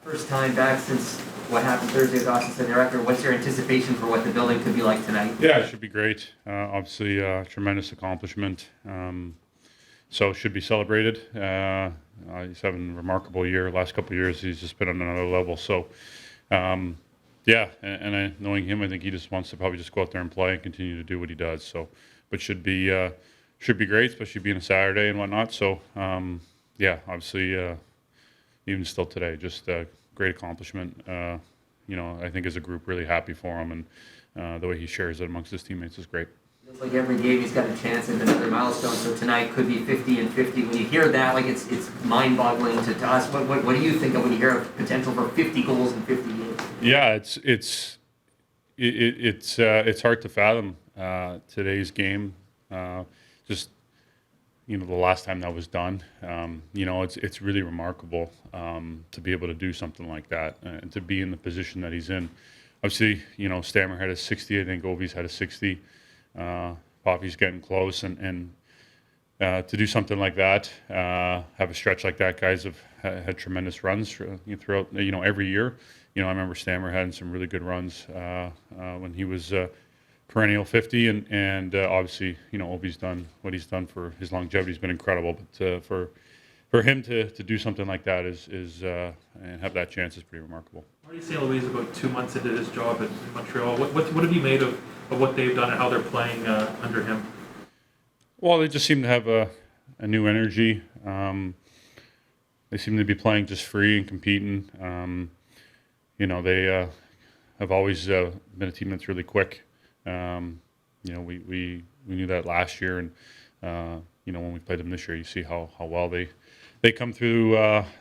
First time back since what happened Thursday with Austin Center Record. What's your anticipation for what the building could be like tonight? Yeah, it should be great. Obviously, tremendous accomplishment. So it should be celebrated. He's having a remarkable year. Last couple of years, he's just been on another level. So, yeah, knowing him, I think he just wants to probably just go out there and play and continue to do what he does. So, but should be great, especially being a Saturday and whatnot. So, yeah, obviously, even still today, just great accomplishment. I think as a group, really happy for him, and the way he shares it amongst his teammates is great. Feels like every game he's got a chance at another milestone. So tonight could be 50 and 50. When you hear that, like it's mind-boggling to us. What do you think of when you hear of potential for 50 goals in 50 games? Yeah, it's hard to fathom today's game. Just the last time that was done. It's really remarkable to be able to do something like that and to be in the position that he's in. Obviously, Stammer had a 60. I think Ovi's had a 60. Poppy's getting close, and to do something like that, have a stretch like that, guys have had tremendous runs throughout. Every year. I remember Stammer had some really good runs when he was perennial 50, and obviously, Ovi's done what he's done for his longevity has been incredible. But for him to do something like that is and have that chance is pretty remarkable. Marty St. Louis is about 2 months into his job in Montreal. What have you made of what they've done and how they're playing under him? Well, they just seem to have a new energy. They seem to be playing just free and competing. They have always been a team that's really quick. We knew that last year, and when we played them this year, you see how well they come through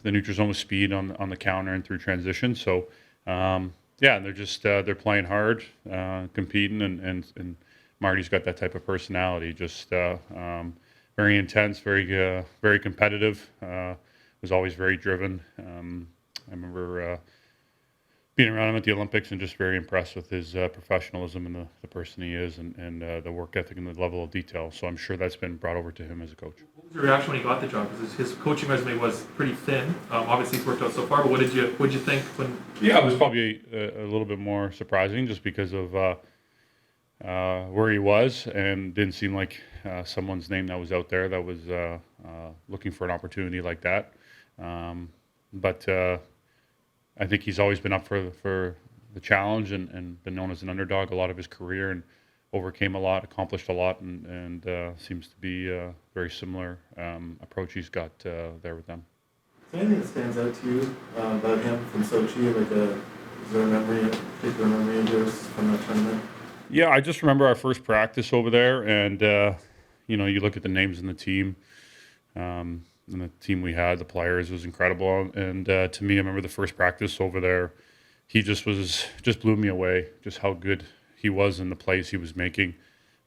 the neutral zone with speed on the counter and through transition. So they're just they're playing hard, competing, and Marty's got that type of personality. Just very intense, very competitive. Was always very driven. I remember being around him at the Olympics and just very impressed with his professionalism and the person he is, and the work ethic and the level of detail. So I'm sure that's been brought over to him as a coach. What was your reaction when he got the job? Because his coaching resume was pretty thin. Obviously, it's worked out so far. But what did you think when? Yeah, it was probably a little bit more surprising just because of where he was, and didn't seem like someone's name that was out there that was looking for an opportunity like that. But I think he's always been up for the challenge and been known as an underdog a lot of his career, and overcame a lot, accomplished a lot, and seems to be a very similar approach he's got there with them. Is there anything that stands out to you about him from Sochi? Is there a particular memory of yours from that tournament? Yeah, I just remember our first practice over there, and you look at the names in the team. And the team we had, the players, was incredible. And to me, I remember the first practice over there, he just blew me away. Just how good he was in the plays he was making.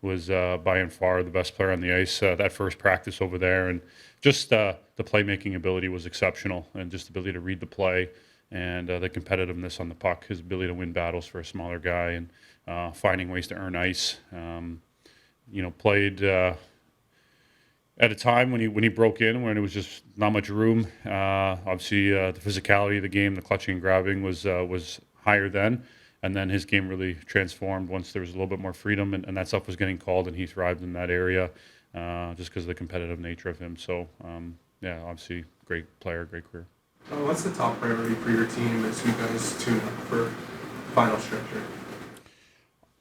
Was by and far the best player on the ice that first practice over there. And just the playmaking ability was exceptional, and just the ability to read the play and the competitiveness on the puck, his ability to win battles for a smaller guy, and finding ways to earn ice. Played at a time when he broke in, when it was just not much room. Obviously, the physicality of the game, the clutching and grabbing was higher then, and then his game really transformed once there was a little bit more freedom, and that stuff was getting called, and he thrived in that area just because of the competitive nature of him. So, obviously, great player, great career. What's the top priority for your team as you guys tune up for final stretch here?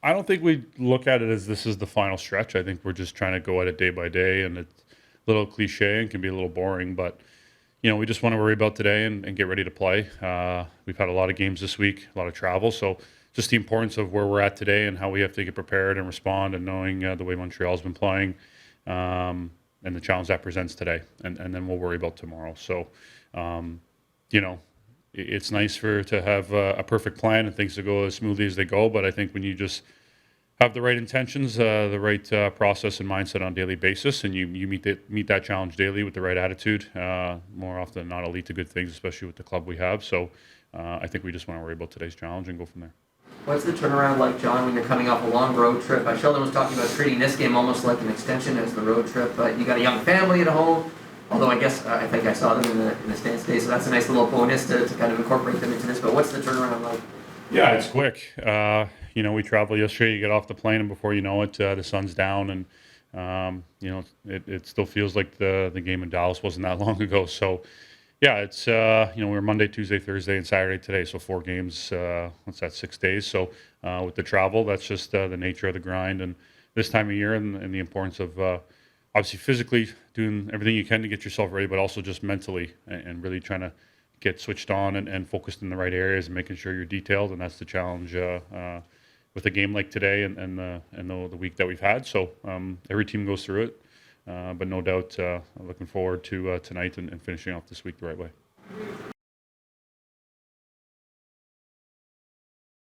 I don't think we look at it as this is the final stretch. I think we're just trying to go at it day by day, and it's a little cliche and can be a little boring, but we just want to worry about today and get ready to play. We've had a lot of games this week, a lot of travel, so just the importance of where we're at today and how we have to get prepared and respond, and knowing the way Montreal's been playing and the challenge that presents today, and then we'll worry about tomorrow. So, it's nice to have a perfect plan and things to go as smoothly as they go, but I think when you just have the right intentions, the right process and mindset on a daily basis, and you meet that challenge daily with the right attitude, more often than not, it'll lead to good things, especially with the club we have. So I think we just want to worry about today's challenge and go from there. What's the turnaround like, John, when you're coming off a long road trip? Sheldon was talking about treating this game almost like an extension as the road trip, but you got a young family at home. Although I guess I think I saw them in the stands today, so that's a nice little bonus to kind of incorporate them into this. But what's the turnaround like? Yeah, it's quick. We traveled yesterday. You get off the plane, and before you know it, the sun's down, and it still feels like the game in Dallas wasn't that long ago. So, yeah, it's we were Monday, Tuesday, Thursday, and Saturday today, so 4 games. What's that? 6 days. So, with the travel, that's just the nature of the grind, and this time of year, and the importance of obviously physically doing everything you can to get yourself ready, but also just mentally and really trying to get switched on and focused in the right areas and making sure you're detailed. And that's the challenge with a game like today and the week that we've had. So every team goes through it, but no doubt looking forward to tonight and finishing off this week the right way.